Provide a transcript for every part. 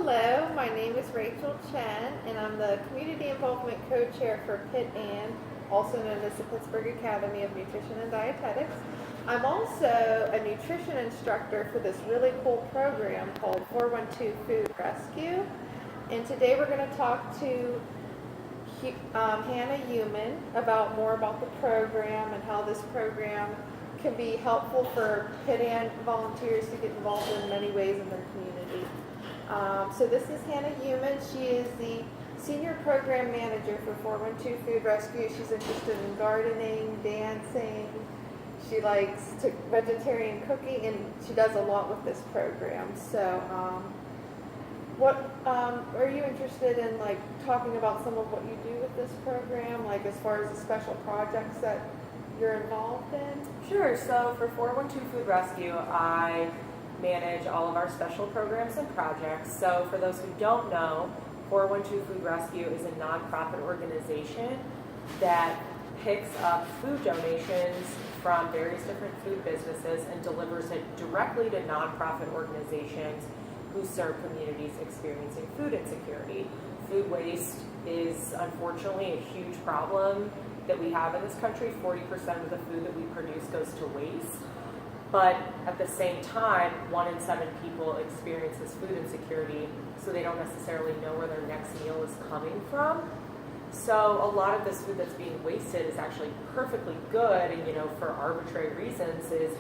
Hello, my name is Rachel Chen, and I'm the Community Involvement Co-Chair for PitAND, also known as the Pittsburgh Academy of Nutrition and Dietetics. I'm also a nutrition instructor for this really cool program called 412 Food Rescue. And today we're going to talk to Hana Uman about more about the program and how this program can be helpful for PitAND volunteers to get involved in many ways in their community. So this is Hana Uman. She is the Senior Program Manager for 412 Food Rescue. She's interested in gardening, dancing. She likes vegetarian cooking, and she does a lot with this program. So what are you interested in, like, talking about some of what you do with this program, like as far as the special projects that you're involved in? Sure. So for 412 Food Rescue, I manage all of our special programs and projects. So for those who don't know, 412 Food Rescue is a nonprofit organization that picks up food donations from various different food businesses and delivers it directly to nonprofit organizations who serve communities experiencing food insecurity. Food waste is unfortunately a huge problem that we have in this country. 40% of the food that we produce goes to waste. But at the same time, 1 in 7 people experiences food insecurity, so they don't necessarily know where their next meal is coming from. So a lot of this food that's being wasted is actually perfectly good, and for arbitrary reasons is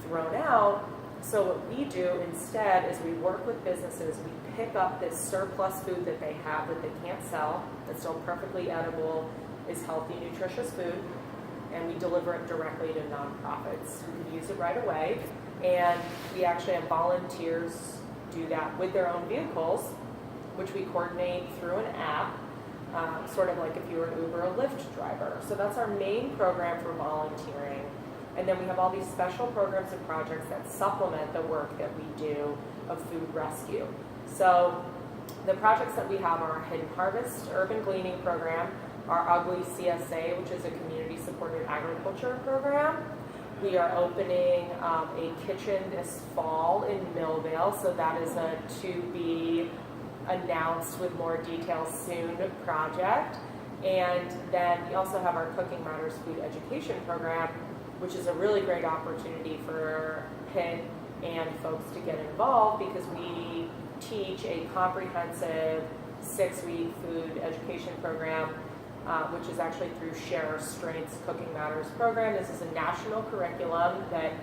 thrown out. So what we do instead is we work with businesses. We pick up this surplus food that they have that they can't sell, that's still perfectly edible, is healthy, nutritious food, and we deliver it directly to nonprofits who can use it right away. And we actually have volunteers do that with their own vehicles, which we coordinate through an app, sort of like if you were an Uber or Lyft driver. So that's our main program for volunteering. And then we have all these special programs and projects that supplement the work that we do of food rescue. So the projects that we have are our Hidden Harvest Urban Gleaning Program, our Ugly CSA, which is a community-supported agriculture program. We are opening a kitchen this fall in Millvale, so that is a to-be announced with more details soon project. And then we also have our Cooking Matters Food Education Program, which is a really great opportunity for PIT and folks to get involved, because we teach a comprehensive 6-week food education program, which is actually through Share Our Strengths Cooking Matters program. This is a national curriculum that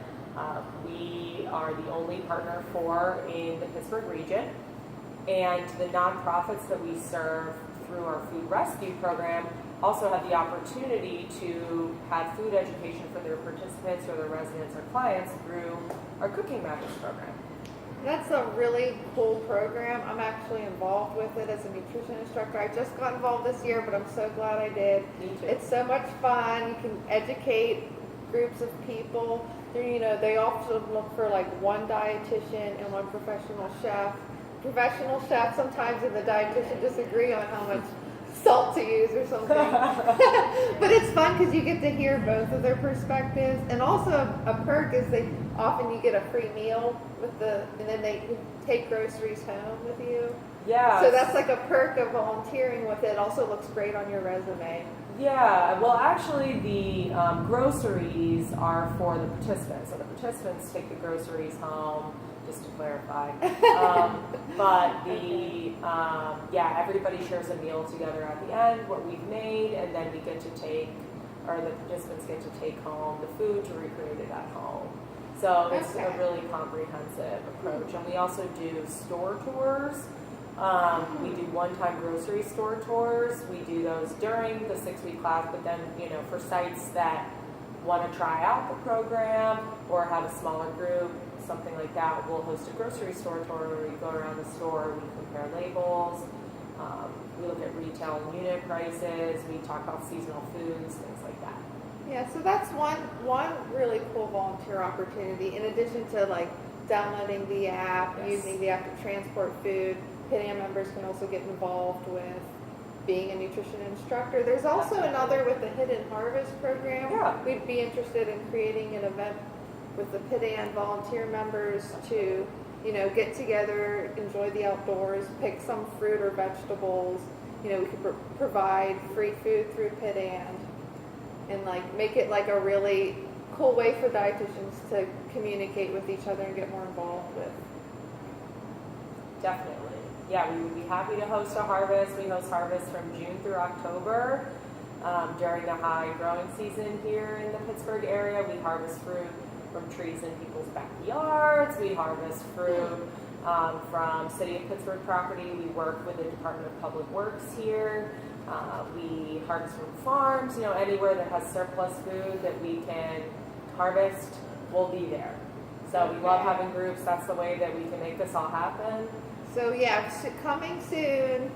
we are the only partner for in the Pittsburgh region. And the nonprofits that we serve through our food rescue program also have the opportunity to have food education for their participants or their residents or clients through our Cooking Matters program. That's a really cool program. I'm actually involved with it as a nutrition instructor. I just got involved this year, but I'm so glad I did. Me too. It's so much fun. You can educate groups of people. They also look for like one dietitian and one professional chef. Professional chef sometimes and the dietitian disagree on how much salt to use or something. But it's fun because you get to hear both of their perspectives. And also a perk is you get a free meal and then they take groceries home with you. Yeah. So that's like a perk of volunteering with it. It also looks great on your resume. Yeah, well actually the groceries are for the participants. So the participants take the groceries home, just to clarify. But everybody shares a meal together at the end, what we've made, and then the participants get to take home the food to recreate it at home. So it's a really comprehensive approach. And we also do store tours. We do one-time grocery store tours. We do those during the 6-week class, but then, for sites that want to try out the program or have a smaller group, something like that, we'll host a grocery store tour where we go around the store, we compare labels, we look at retail and unit prices, we talk about seasonal foods, things like that. Yeah, so that's one really cool volunteer opportunity. In addition to like downloading the app, Yes. using the app to transport food, PitAND members can also get involved with being a nutrition instructor. There's also another with the Hidden Harvest program. Yeah. We'd be interested in creating an event with the PitAND volunteer members to get together, enjoy the outdoors, pick some fruit or vegetables. We could provide free food through PitAND, and like make it like a really cool way for dietitians to communicate with each other and get more involved with. Definitely. Yeah, we would be happy to host a harvest. We host harvests from June through October. During the high growing season here in the Pittsburgh area, we harvest fruit from trees in people's backyards. We harvest fruit from City of Pittsburgh property. We work with the Department of Public Works here. We harvest from farms. Anywhere that has surplus food that we can harvest, we'll be there. So we love having groups. That's the way that we can make this all happen. So yeah, coming soon.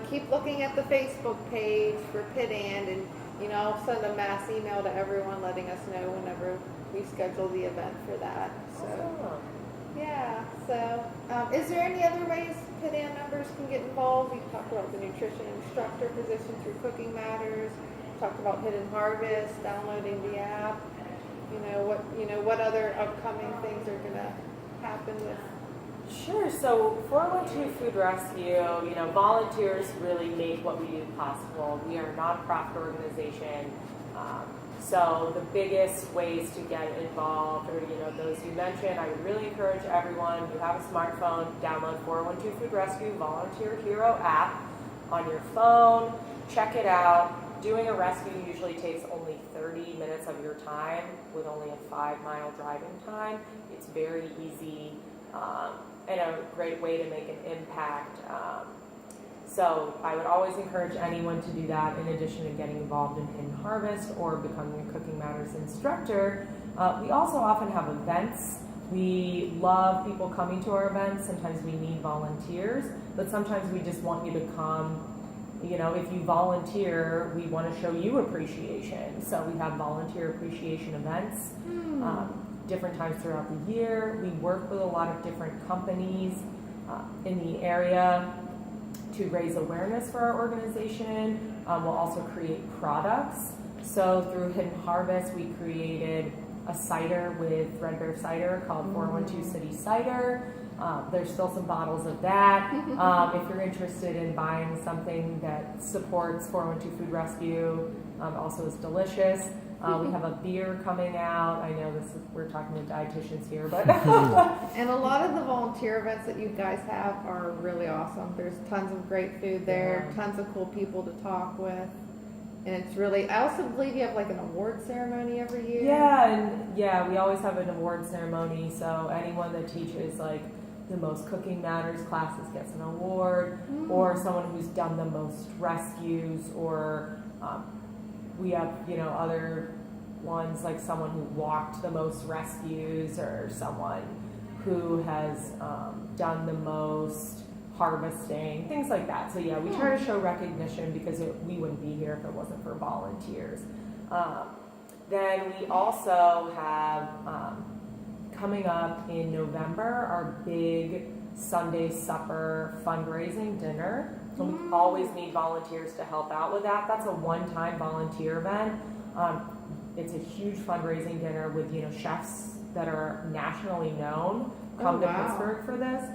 Keep looking at the Facebook page for PitAND, and I'll send a mass email to everyone letting us know whenever we schedule the event for that. So Awesome. yeah. So is there any other ways PitAND members can get involved? We talked about the nutrition instructor position through Cooking Matters. We talked about Hidden Harvest, downloading the app. What other upcoming things are gonna happen with? Sure. So 412 Food Rescue, volunteers really make what we do possible. We are a nonprofit organization. So the biggest ways to get involved are, those you mentioned. I would really encourage everyone who have a smartphone, download 412 Food Rescue Volunteer Hero app on your phone. Check it out. Doing a rescue usually takes only 30 minutes of your time with only a 5-mile driving time. It's very easy. And a great way to make an impact. So I would always encourage anyone to do that in addition to getting involved in Hidden Harvest or becoming a Cooking Matters instructor. We also often have events. We love people coming to our events. Sometimes we need volunteers, but sometimes we just want you to come. If you volunteer, we want to show you appreciation. So we have volunteer appreciation events. Different times throughout the year. We work with a lot of different companies in the area to raise awareness for our organization. We'll also create products. So through Hidden Harvest, we created a cider with Red Bear Cider called 412 City Cider. There's still some bottles of that. If you're interested in buying something that supports 412 Food Rescue, also is delicious. We have a beer coming out. I know we're talking to dietitians here, but and a lot of the volunteer events that you guys have are really awesome. There's tons of great food there, tons of cool people to talk with, and it's really. I also believe you have like an award ceremony every year. Yeah, we always have an award ceremony. So anyone that teaches like the most Cooking Matters classes gets an award, or someone who's done the most rescues, or we have, other ones like someone who walked the most rescues, or someone who has done the most harvesting, things like that. So yeah, we try to show recognition because we wouldn't be here if it wasn't for volunteers. Then we also have coming up in November our big Sunday supper fundraising dinner. So we always need volunteers to help out with that. That's a one-time volunteer event. It's a huge fundraising dinner with chefs that are nationally known come to Pittsburgh for this.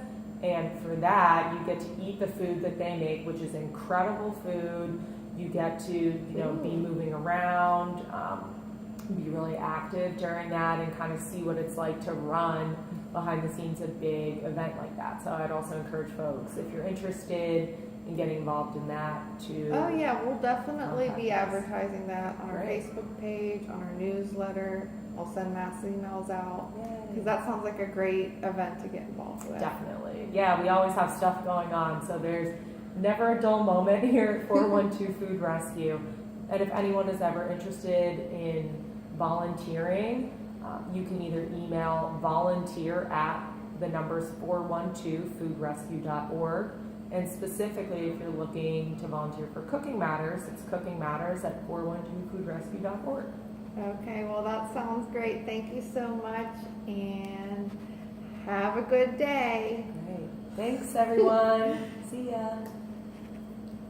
And for that, you get to eat the food that they make, which is incredible food. You get to be moving around, be really active during that, and kind of see what it's like to run behind the scenes a big event like that. So I'd also encourage folks, if you're interested in getting involved in that, to we'll definitely be advertising that on our Facebook page, on our newsletter. I'll send mass emails out because that sounds like a great event to get involved with. Definitely. Yeah, we always have stuff going on, so there's never a dull moment here at 412 Food Rescue. And if anyone is ever interested in volunteering, you can either email volunteer@412foodrescue.org. And specifically, if you're looking to volunteer for Cooking Matters, it's Cooking Matters at 412foodrescue.org. Okay, well that sounds great. Thank you so much, and have a good day. Great. Thanks, everyone. See ya.